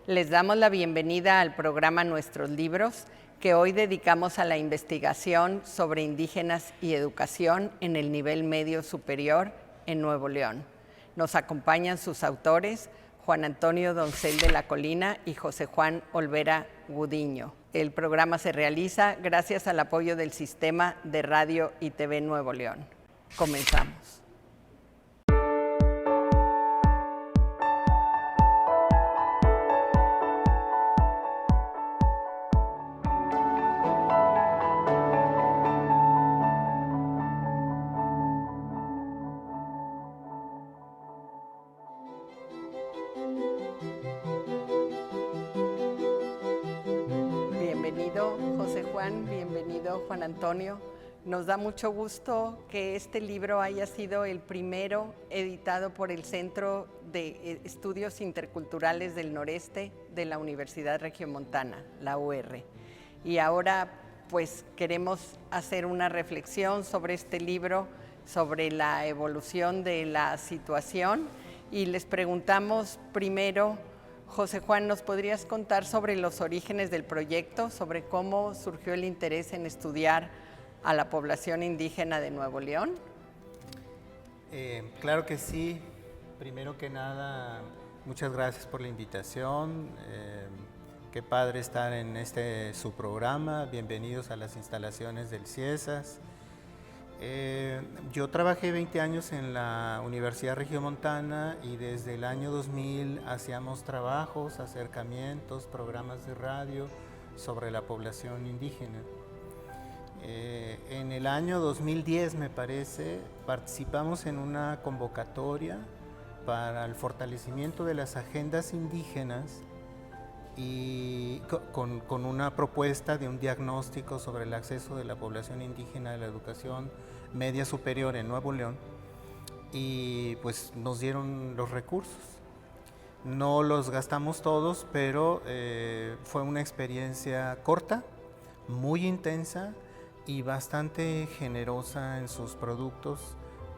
Les damos la bienvenida al programa Nuestros Libros, que hoy dedicamos a la investigación sobre indígenas y educación en el nivel medio superior en Nuevo León. Nos acompañan sus autores, Juan Antonio Doncel de la Colina y José Juan Olvera Gudiño. El programa se realiza gracias al apoyo del Sistema de Radio y TV Nuevo León. Comenzamos. Bienvenido, José Juan, bienvenido, Juan Antonio. Nos da mucho gusto que este libro haya sido el primero editado por el Centro de Estudios Interculturales del Noreste de la Universidad Regiomontana, la UR. Y ahora, pues, queremos hacer una reflexión sobre este libro, sobre la evolución de la situación, y les preguntamos primero, José Juan, ¿nos podrías contar sobre los orígenes del proyecto, sobre cómo surgió el interés en estudiar a la población indígena de Nuevo León? Claro que sí. Primero que nada, muchas gracias por la invitación. Qué padre estar en su programa. Bienvenidos a las instalaciones del CIESAS. Yo trabajé 20 años en la Universidad Regiomontana y desde el año 2000 hacíamos trabajos, acercamientos, programas de radio sobre la población indígena. En el año 2010, me parece, participamos en una convocatoria para el fortalecimiento de las agendas indígenas y con una propuesta de un diagnóstico sobre el acceso de la población indígena a la educación media superior en Nuevo León, y pues nos dieron los recursos. No los gastamos todos, pero fue una experiencia corta, muy intensa y bastante generosa en sus productos,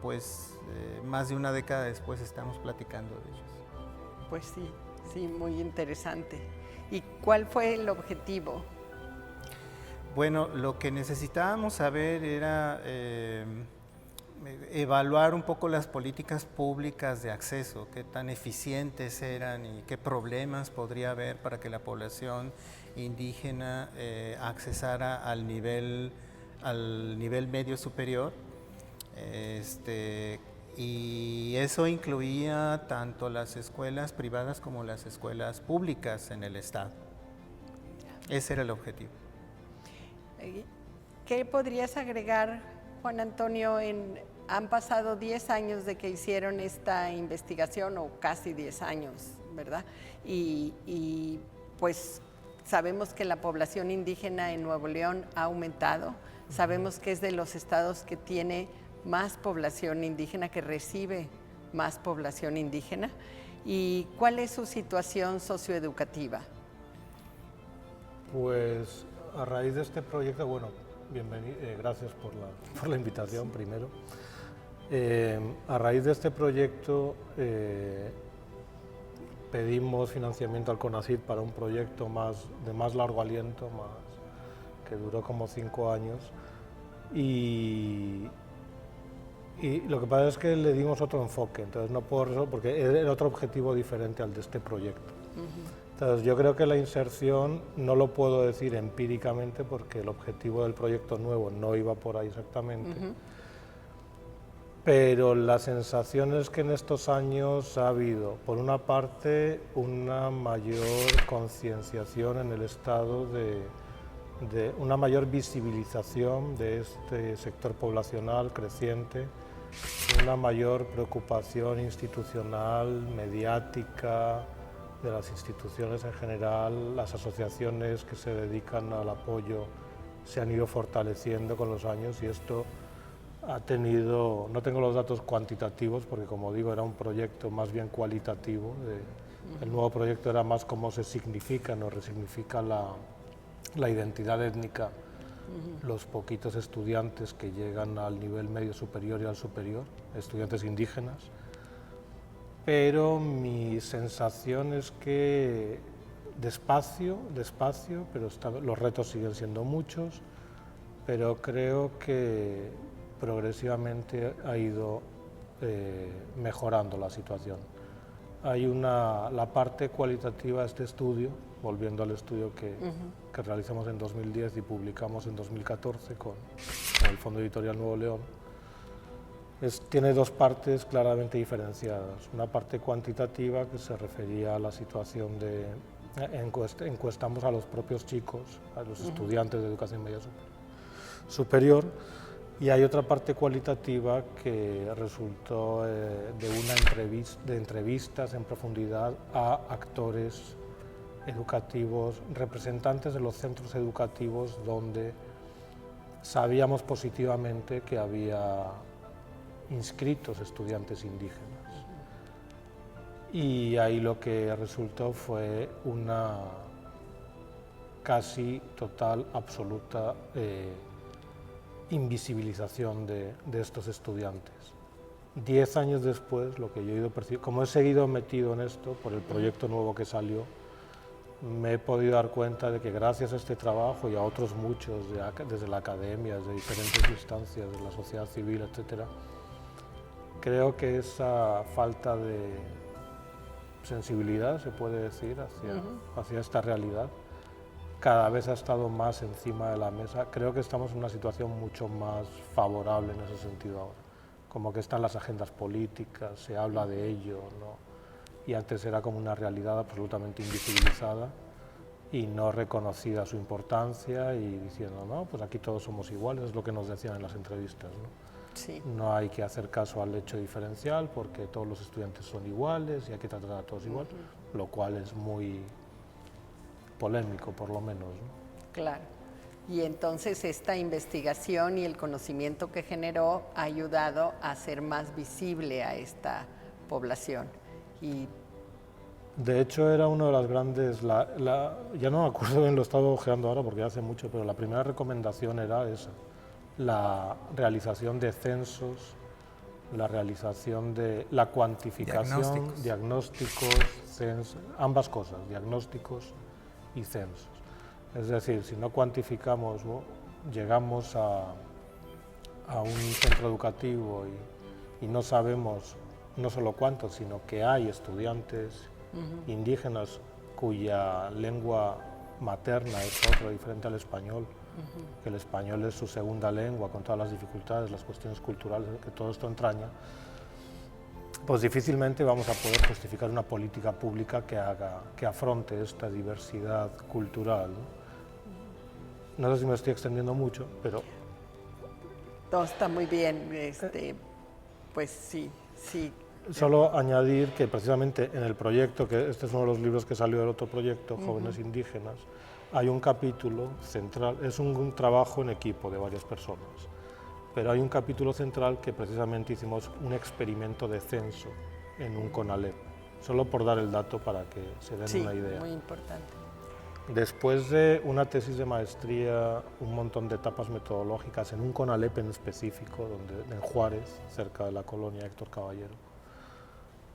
pues más de una década después estamos platicando de ellos. Pues sí, sí, muy interesante. ¿Y cuál fue el objetivo? Bueno, lo que necesitábamos saber era evaluar un poco las políticas públicas de acceso, qué tan eficientes eran y qué problemas podría haber para que la población indígena accesara al nivel medio superior. Y eso incluía tanto las escuelas privadas como las escuelas públicas en el estado. Ese era el objetivo. ¿Qué podrías agregar, Juan Antonio? Han pasado 10 años de que hicieron esta investigación, o casi 10 años, ¿verdad? Y pues sabemos que la población indígena en Nuevo León ha aumentado. Sabemos que es de los estados que tiene más población indígena, que recibe más población indígena. ¿Y cuál es su situación socioeducativa? Pues a raíz de este proyecto, bueno, gracias por la invitación primero. A raíz de este proyecto pedimos financiamiento al CONACYT para un proyecto de más largo aliento, que duró como 5 años, y lo que pasa es que le dimos otro enfoque, entonces no por eso, porque era otro objetivo diferente al de este proyecto. Entonces yo creo que la inserción no lo puedo decir empíricamente porque el objetivo del proyecto nuevo no iba por ahí exactamente, pero la sensación es que en estos años ha habido, por una parte, una mayor concienciación en el Estado de una mayor visibilización de este sector poblacional creciente, una mayor preocupación institucional, mediática, de las instituciones en general. Las asociaciones que se dedican al apoyo se han ido fortaleciendo con los años y esto ha tenido, no tengo los datos cuantitativos porque, como digo, era un proyecto más bien cualitativo. El nuevo proyecto era más cómo se significa, no resignifica la identidad étnica, los poquitos estudiantes que llegan al nivel medio superior y al superior, estudiantes indígenas. Pero mi sensación es que despacio, pero los retos siguen siendo muchos, pero creo que progresivamente ha ido mejorando la situación. Hay la parte cualitativa de este estudio, volviendo al estudio que realizamos en 2010 y publicamos en 2014 con el Fondo Editorial Nuevo León. Tiene dos partes claramente diferenciadas. Una parte cuantitativa que se refería a la situación de... encuestamos a los propios chicos, a los estudiantes de educación media superior, y hay otra parte cualitativa que resultó de entrevistas en profundidad a actores educativos, representantes de los centros educativos donde sabíamos positivamente que había inscritos estudiantes indígenas. Y ahí lo que resultó fue una casi total, absoluta invisibilización de estos estudiantes. 10 años después, lo que yo he ido percibiendo, como he seguido metido en esto por el proyecto nuevo que salió, me he podido dar cuenta de que gracias a este trabajo y a otros muchos, desde la academia, desde diferentes instancias, de la sociedad civil, etcétera, creo que esa falta de sensibilidad, se puede decir, hacia esta realidad, cada vez ha estado más encima de la mesa. Creo que estamos en una situación mucho más favorable en ese sentido ahora. Como que están las agendas políticas, se habla de ello, ¿no? Y antes era como una realidad absolutamente invisibilizada y no reconocida su importancia y diciendo, no, pues aquí todos somos iguales, es lo que nos decían en las entrevistas, ¿no? Sí. No hay que hacer caso al hecho diferencial porque todos los estudiantes son iguales y hay que tratar a todos igual, lo cual es muy polémico, por lo menos, ¿no? Claro. Y entonces esta investigación y el conocimiento que generó ha ayudado a hacer más visible a esta población. Y de hecho, era una de las grandes, ya no me acuerdo bien, lo he estado ojeando ahora porque hace mucho, pero la primera recomendación era esa, la realización de censos, la realización de la cuantificación, diagnósticos, censos, ambas cosas, diagnósticos y censos. Es decir, si no cuantificamos, llegamos a un centro educativo y no sabemos no solo cuántos, sino que hay estudiantes indígenas cuya lengua materna es otra, diferente al español, que el español es su segunda lengua, con todas las dificultades, las cuestiones culturales que todo esto entraña, pues difícilmente vamos a poder justificar una política pública que afronte esta diversidad cultural, ¿no? No sé si me estoy extendiendo mucho, pero... todo está muy bien, pues sí. Solo añadir que precisamente en el proyecto, que este es uno de los libros que salió del otro proyecto, Jóvenes Indígenas, hay un capítulo central, es un trabajo en equipo de varias personas, pero hay un capítulo central que precisamente hicimos un experimento de censo en un CONALEP, solo por dar el dato para que se den una idea. Muy importante. Después de una tesis de maestría, un montón de etapas metodológicas en un CONALEP en específico, en Juárez, cerca de la colonia Héctor Caballero,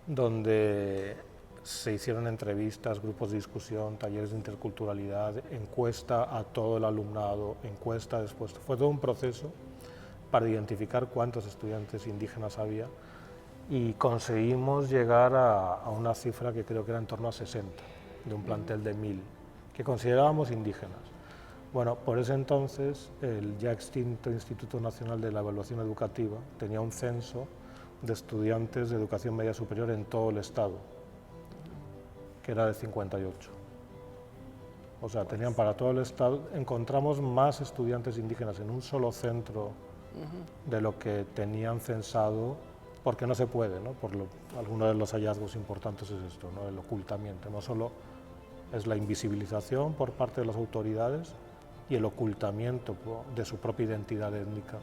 donde se hicieron entrevistas, grupos de discusión, talleres de interculturalidad, encuesta a todo el alumnado, encuesta después. Fue todo un proceso para identificar cuántos estudiantes indígenas había y conseguimos llegar a una cifra que creo que era en torno a 60, de un plantel de 1000, que considerábamos indígenas. Bueno, por ese entonces el ya extinto Instituto Nacional de la Evaluación Educativa tenía un censo de estudiantes de educación media superior en todo el estado, que era de 58. O sea, tenían para todo el estado, encontramos más estudiantes indígenas en un solo centro de lo que tenían censado, porque no se puede, ¿no? Alguno de los hallazgos importantes es esto, ¿no? El ocultamiento, no solo es la invisibilización por parte de las autoridades y el ocultamiento de su propia identidad étnica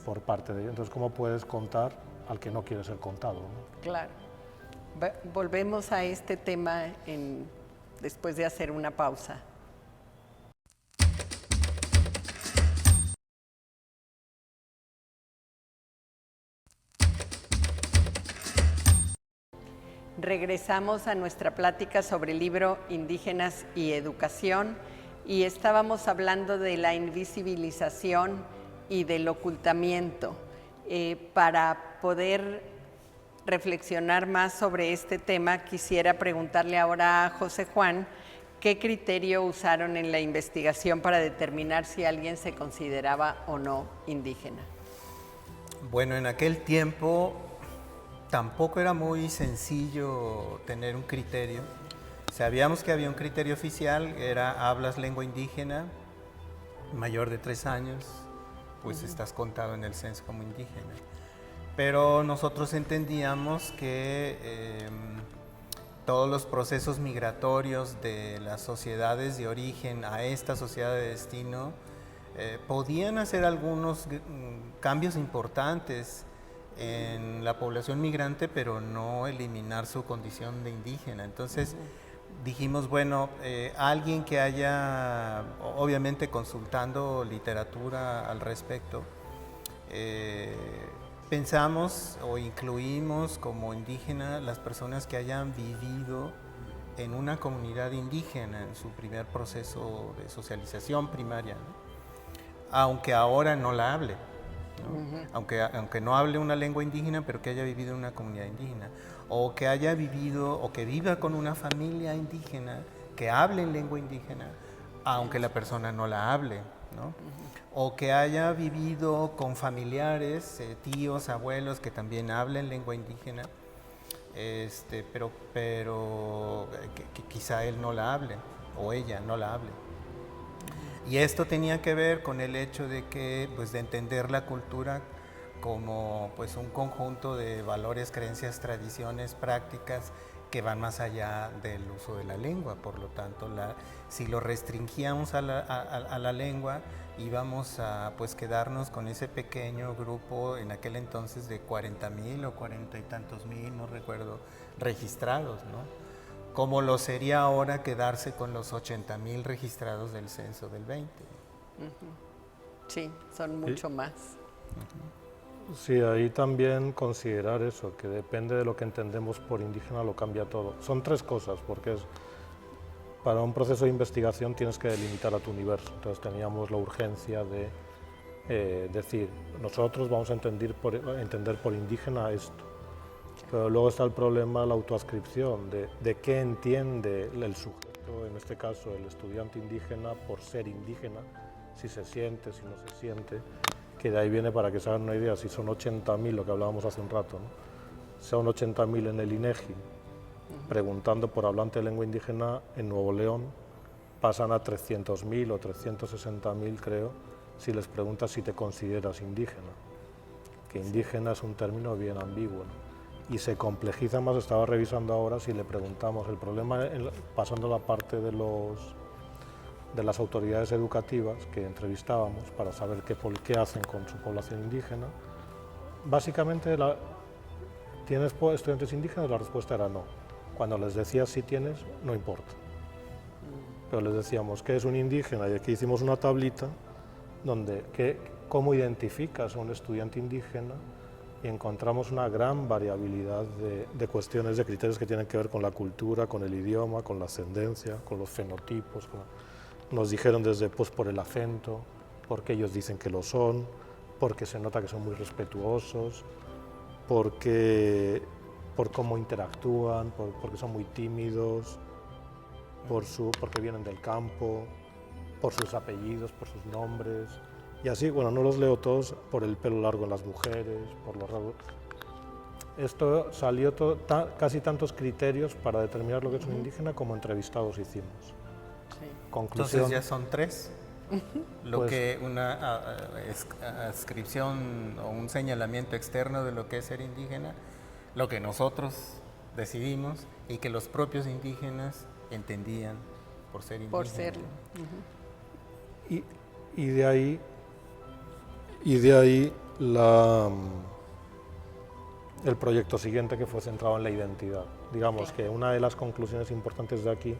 por parte de ellos. Entonces, ¿cómo puedes contar al que no quiere ser contado, ¿no? Claro. Volvemos a este tema después de hacer una pausa. Regresamos a nuestra plática sobre el libro Indígenas y Educación y estábamos hablando de la invisibilización y del ocultamiento. Para poder reflexionar más sobre este tema, quisiera preguntarle ahora a José Juan qué criterio usaron en la investigación para determinar si alguien se consideraba o no indígena. Bueno, en aquel tiempo tampoco era muy sencillo tener un criterio. Sabíamos que había un criterio oficial, era hablas lengua indígena, mayor de 3 años, pues estás contado en el censo como indígena. Pero nosotros entendíamos que todos los procesos migratorios de las sociedades de origen a esta sociedad de destino podían hacer algunos cambios importantes en la población migrante, pero no eliminar su condición de indígena. Entonces dijimos, bueno, alguien que haya, obviamente consultando literatura al respecto, pensamos o incluimos como indígena las personas que hayan vivido en una comunidad indígena en su primer proceso de socialización primaria, ¿no? Aunque ahora no la hable, ¿no? Aunque no hable una lengua indígena, pero que haya vivido en una comunidad indígena, o que haya vivido o que viva con una familia indígena que hable en lengua indígena, aunque la persona no la hable, ¿no? O que haya vivido con familiares, tíos, abuelos que también hablen lengua indígena, pero que quizá él no la hable o ella no la hable. Y esto tenía que ver con el hecho de que, pues, de entender la cultura como, pues, un conjunto de valores, creencias, tradiciones, prácticas que van más allá del uso de la lengua. Por lo tanto, si lo restringíamos a la lengua, íbamos a, pues, quedarnos con ese pequeño grupo en aquel entonces de 40,000 o 40 y tantos mil, no recuerdo, registrados, ¿no? Como lo sería ahora quedarse con los 80,000 registrados del censo del 20. Sí, son mucho más. Sí, ahí también considerar eso, que depende de lo que entendemos por indígena lo cambia todo. Son 3 cosas, porque para un proceso de investigación tienes que delimitar a tu universo. Entonces teníamos la urgencia de decir, nosotros vamos a entender por indígena esto. Pero luego está el problema de la autoascripción, de qué entiende el sujeto, en este caso el estudiante indígena, por ser indígena, si se siente, si no se siente, que de ahí viene, para que se hagan una idea, si son 80,000, lo que hablábamos hace un rato, ¿no? Son 80,000 en el INEGI, preguntando por hablante de lengua indígena en Nuevo León, pasan a 300,000 o 360,000, creo, si les preguntas si te consideras indígena, que indígena es un término bien ambiguo, ¿no? Y se complejiza más. Estaba revisando ahora si le preguntamos, el problema, pasando la parte de las autoridades educativas que entrevistábamos para saber qué hacen con su población indígena, básicamente, ¿tienes estudiantes indígenas? La respuesta era no. Cuando les decías si tienes, no importa. Pero les decíamos, ¿qué es un indígena? Y aquí hicimos una tablita donde cómo identificas a un estudiante indígena, y encontramos una gran variabilidad de cuestiones, de criterios que tienen que ver con la cultura, con el idioma, con la ascendencia, con los fenotipos. Nos dijeron desde, pues, por el acento, porque ellos dicen que lo son, porque se nota que son muy respetuosos, por cómo interactúan, porque son muy tímidos, porque vienen del campo, por sus apellidos, por sus nombres. Y así, bueno, no los leo todos, por el pelo largo en las mujeres, por los rasgos. Esto salió casi tantos criterios para determinar lo que es un indígena como entrevistados hicimos. Sí. Conclusión. Entonces ya son 3. Lo pues, que una adscripción o un señalamiento externo de lo que es ser indígena, lo que nosotros decidimos y que los propios indígenas entendían por ser indígena. Por serlo. Y de ahí el proyecto siguiente, que fue centrado en la identidad. Digamos que una de las conclusiones importantes de aquí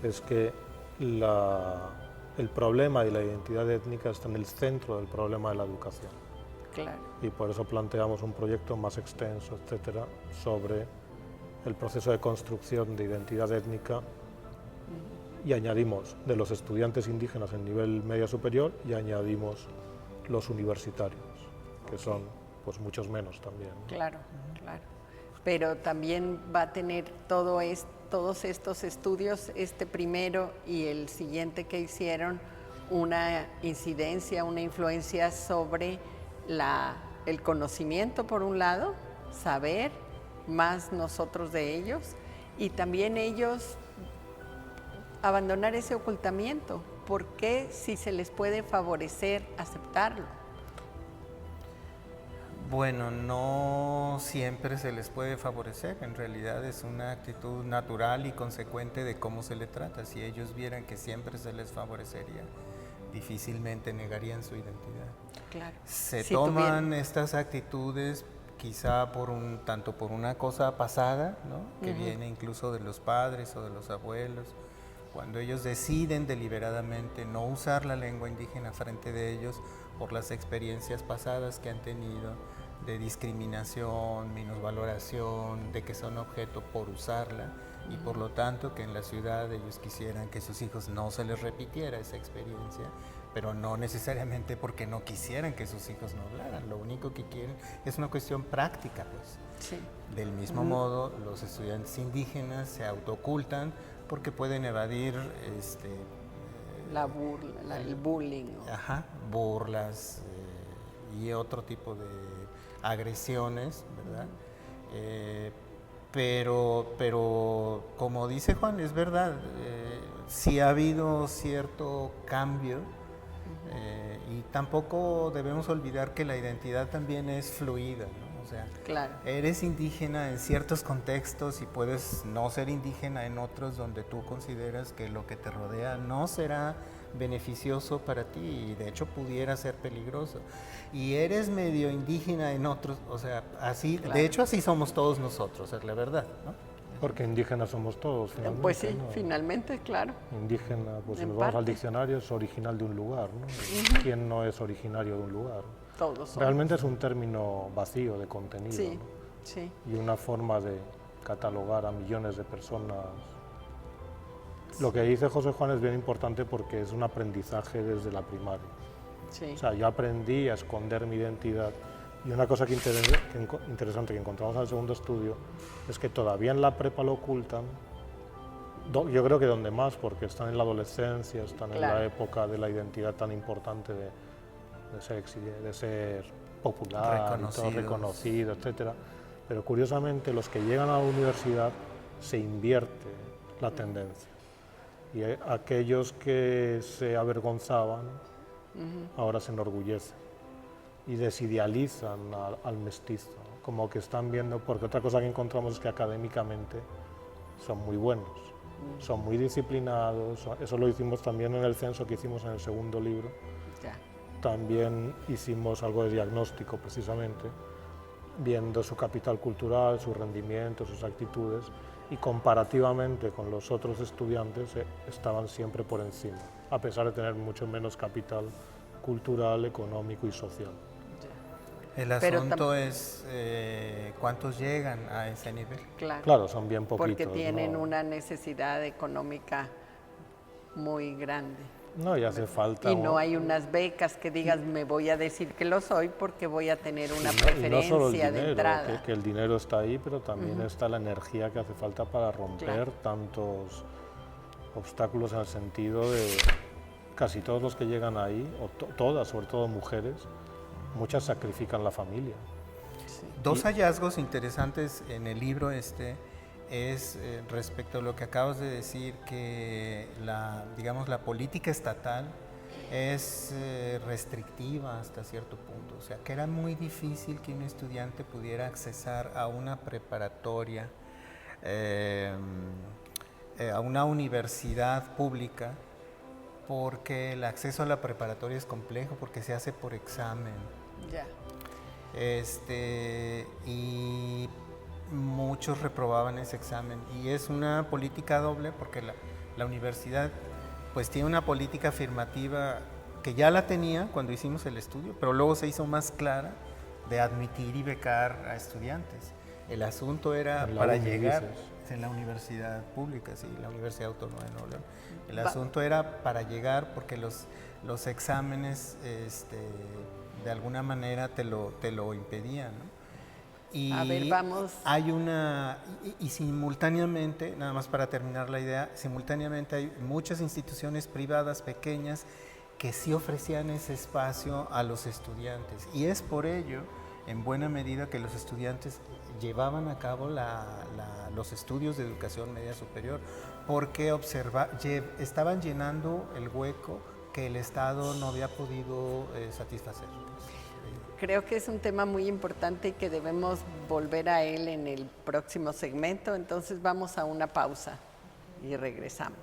es que el problema de la identidad étnica está en el centro del problema de la educación. Claro. Y por eso planteamos un proyecto más extenso, etcétera, sobre el proceso de construcción de identidad étnica y añadimos de los estudiantes indígenas en nivel media superior y añadimos los universitarios, que son pues muchos menos también, ¿no? Claro, claro. Pero también va a tener todos estos estudios, este primero y el siguiente que hicieron, una incidencia, una influencia sobre el conocimiento, por un lado, saber más nosotros de ellos, y también ellos abandonar ese ocultamiento. ¿Por qué, si se les puede favorecer, aceptarlo? Bueno, no siempre se les puede favorecer, en realidad es una actitud natural y consecuente de cómo se le trata. Si ellos vieran que siempre se les favorecería, difícilmente negarían su identidad. Claro. Se Si toman tuvieran estas actitudes quizá tanto por una cosa pasada, ¿no? Que viene incluso de los padres o de los abuelos, cuando ellos deciden deliberadamente no usar la lengua indígena frente de ellos por las experiencias pasadas que han tenido de discriminación, minusvaloración, de que son objeto por usarla, y por lo tanto que en la ciudad ellos quisieran que sus hijos no se les repitiera esa experiencia, pero no necesariamente porque no quisieran que sus hijos no hablaran, lo único que quieren es una cuestión práctica, pues. Sí. Del mismo modo, los estudiantes indígenas se autoocultan porque pueden evadir la burla, el bullying. burlas y otro tipo de agresiones, ¿verdad? Pero como dice Juan, es verdad, sí ha habido cierto cambio, y tampoco debemos olvidar que la identidad también es fluida, ¿no? O sea, Claro. eres indígena en ciertos contextos y puedes no ser indígena en otros donde tú consideras que lo que te rodea no será beneficioso para ti y de hecho pudiera ser peligroso. Y eres medio indígena en otros, o sea, así, Claro. de hecho así somos todos nosotros, es la verdad, ¿no? Porque indígenas somos todos, finalmente. Pues sí, ¿no? finalmente, claro. Indígena, pues si En nos vamos al parte. diccionario, es original de un lugar, ¿no? ¿Quién no es originario de un lugar? Todos son. Realmente es un término vacío de contenido, Sí, ¿no? sí. Y una forma de catalogar a millones de personas. Lo que dice José Juan es bien importante porque es un aprendizaje desde la primaria. Sí. O sea, yo aprendí a esconder mi identidad. Y una cosa interesante que encontramos en el segundo estudio es que todavía en la prepa lo ocultan. Yo creo que donde más, porque están en la adolescencia, están en la época de la identidad tan importante de ser popular, y todo reconocido, etc. Pero curiosamente los que llegan a la universidad se invierte la tendencia. Y aquellos que se avergonzaban ahora se enorgullecen y desidealizan al mestizo, ¿no? Como que están viendo, porque otra cosa que encontramos es que académicamente son muy buenos, son muy disciplinados, eso lo hicimos también en el censo que hicimos en el segundo libro. Ya. También hicimos algo de diagnóstico precisamente, viendo su capital cultural, su rendimiento, sus actitudes, y comparativamente con los otros estudiantes estaban siempre por encima, a pesar de tener mucho menos capital cultural, económico y social. El asunto es cuántos llegan a ese nivel. Claro, son bien poquitos. Porque tienen ¿no? una necesidad económica muy grande. No, y hace falta... Y no hay unas becas que digas, me voy a decir que lo soy porque voy a tener una y preferencia no solo el dinero, de entrada. que el dinero está ahí, pero también está la energía que hace falta para romper tantos obstáculos en el sentido de casi todos los que llegan ahí, o todas, sobre todo mujeres, muchas sacrifican la familia. Sí. Dos hallazgos interesantes en el libro es respecto a lo que acabas de decir, que la política estatal es restrictiva hasta cierto punto, o sea, que era muy difícil que un estudiante pudiera accesar a una preparatoria, a una universidad pública, porque el acceso a la preparatoria es complejo, porque se hace por examen. Ya. Y muchos reprobaban ese examen, y es una política doble porque la universidad pues tiene una política afirmativa que ya la tenía cuando hicimos el estudio, pero luego se hizo más clara, de admitir y becar a estudiantes. El asunto era En la para UNI, llegar dices. en la universidad pública, sí, la Universidad Autónoma de Nuevo León. El asunto era para llegar porque los exámenes de alguna manera te lo impedían, ¿no? Y A ver, vamos. hay y simultáneamente, nada más para terminar la idea, simultáneamente hay muchas instituciones privadas pequeñas que sí ofrecían ese espacio a los estudiantes. Y es por ello, en buena medida, que los estudiantes llevaban a cabo los estudios de educación media superior, porque estaban llenando el hueco que el Estado no había podido satisfacer. Creo que es un tema muy importante y que debemos volver a él en el próximo segmento. Entonces vamos a una pausa y regresamos.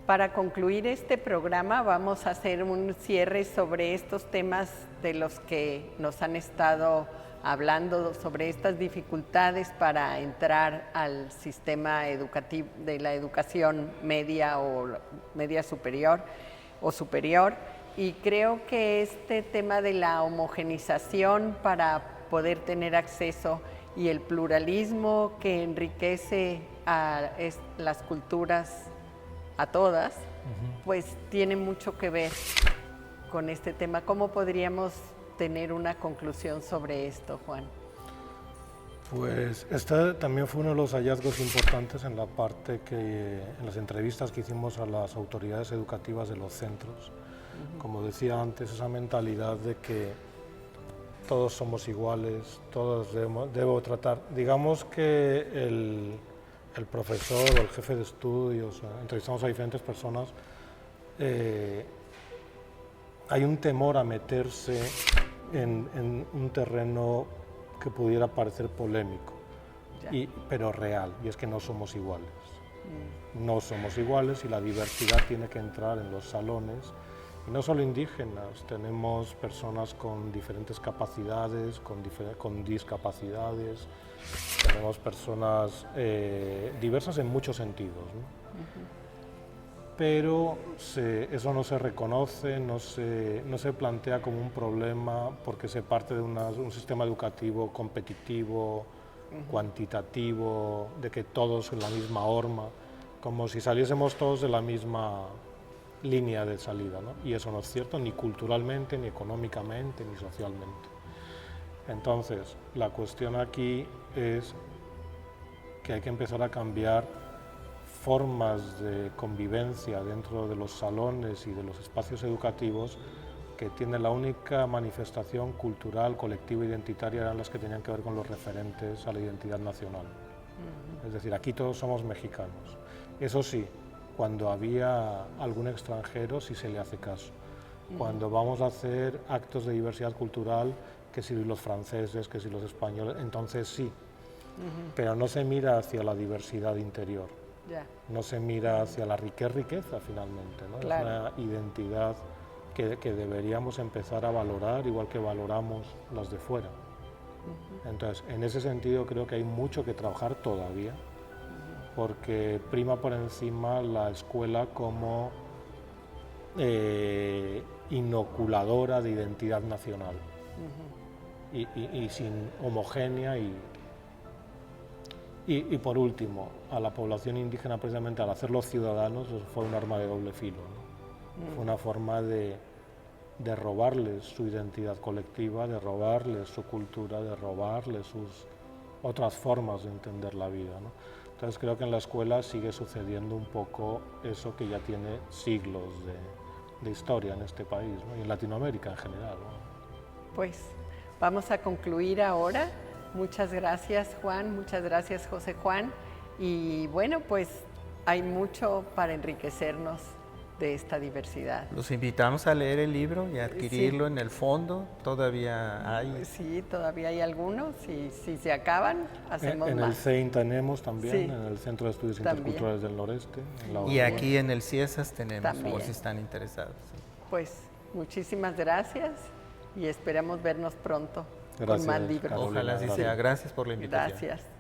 Para concluir este programa vamos a hacer un cierre sobre estos temas de los que nos han estado hablando, sobre estas dificultades para entrar al sistema educativo de la educación media o media superior o superior. Y creo que este tema de la homogenización para poder tener acceso y el pluralismo que enriquece a las culturas a todas, pues tiene mucho que ver con este tema. ¿Cómo podríamos tener una conclusión sobre esto, Juan? Pues este también fue uno de los hallazgos importantes en la parte en las entrevistas que hicimos a las autoridades educativas de los centros. Como decía antes, esa mentalidad de que todos somos iguales, todos debo tratar. Digamos que el profesor o el jefe de estudios, entrevistamos a diferentes personas, hay un temor a meterse en un terreno que pudiera parecer polémico, pero real, y es que no somos iguales. No somos iguales y la diversidad tiene que entrar en los salones, y no solo indígenas, tenemos personas con diferentes capacidades, con discapacidades, tenemos personas diversas en muchos sentidos, ¿no? Pero eso no se reconoce, no se plantea como un problema porque se parte de un sistema educativo competitivo, cuantitativo, de que todos en la misma horma, como si saliésemos todos de la misma línea de salida, ¿no? Y eso no es cierto ni culturalmente, ni económicamente, ni socialmente. Entonces, la cuestión aquí es que hay que empezar a cambiar formas de convivencia dentro de los salones y de los espacios educativos que tienen la única manifestación cultural, colectiva, identitaria, eran las que tenían que ver con los referentes a la identidad nacional. Es decir, aquí todos somos mexicanos. Eso sí, cuando había algún extranjero sí se le hace caso. Cuando vamos a hacer actos de diversidad cultural, que si los franceses, que si los españoles, entonces sí. Pero no se mira hacia la diversidad interior. No se mira hacia la riqueza finalmente, ¿no? Claro. Es una identidad que deberíamos empezar a valorar igual que valoramos las de fuera. Entonces, en ese sentido creo que hay mucho que trabajar todavía, porque prima por encima la escuela como inoculadora de identidad nacional y sin homogénea y por último, a la población indígena precisamente al hacerlos ciudadanos fue un arma de doble filo, ¿no? Fue una forma de robarles su identidad colectiva, de robarles su cultura, de robarles sus otras formas de entender la vida, ¿no? Entonces creo que en la escuela sigue sucediendo un poco eso que ya tiene siglos de historia en este país, ¿no? Y en Latinoamérica en general, ¿no? Pues vamos a concluir ahora. Muchas gracias, Juan, muchas gracias, José Juan. Y bueno, pues hay mucho para enriquecernos de esta diversidad. Los invitamos a leer el libro y a adquirirlo en el fondo. Todavía hay. Sí, todavía hay algunos. Y si se acaban, hacemos en más. El CEIN tenemos también, en el Centro de Estudios Interculturales del Noreste. Y aquí en el CIESAS tenemos, por si están interesados. Pues muchísimas gracias y esperamos vernos pronto. Gracias, con más libros. Ojalá así sea. Gracias por la invitación. Gracias.